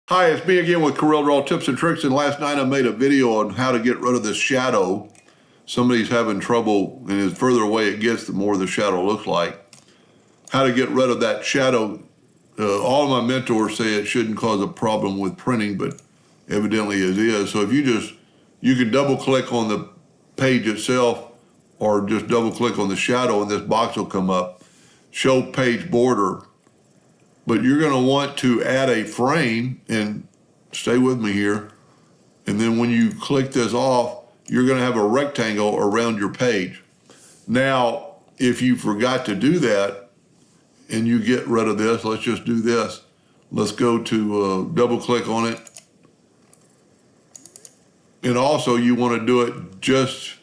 Hi, it's me again with Corel Draw Tips and Tricks, and last night I made a video on how to get rid of this shadow. Somebody's having trouble, and the further away it gets, the more the shadow looks like. How to get rid of that shadow. All of my mentors say it shouldn't cause a problem with printing, but evidently it is. So if you can double click on the page itself or just double click on the shadow and this box will come up. Show page border. But you're going to want to add a frame, and stay with me here. And then when you click this off, you're going to have a rectangle around your page. Now, if you forgot to do that and you get rid of this, let's just do this. Let's go to double click on it. And also you want to do it just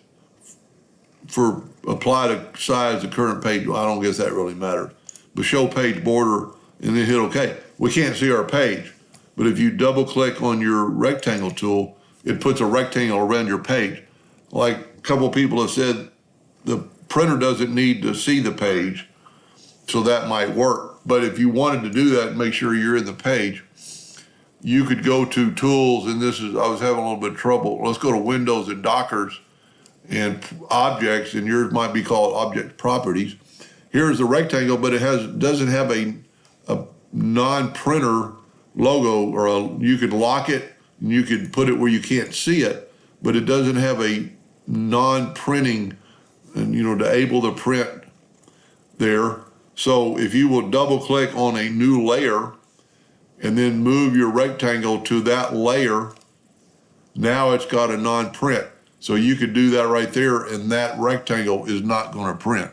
for apply to size the current page. Well, I don't guess that really matters. But show page border and then hit OK. We can't see our page, but if you double click on your rectangle tool, it puts a rectangle around your page. Like a couple people have said, the printer doesn't need to see the page, so that might work. But if you wanted to do that and make sure you're in the page, you could go to tools, and I was having a little bit of trouble. Let's go to Windows and Dockers and objects, and yours might be called object properties. Here's the rectangle, but it doesn't have a non-printer logo, or you can lock it and you can put it where you can't see it, but it doesn't have a non-printing, and to able to print there. So if you will double click on a new layer and then move your rectangle to that layer, now it's got a non-print. So you could do that right there, and that rectangle is not going to print.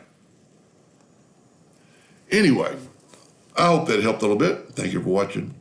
Anyway, I hope that helped a little bit. Thank you for watching.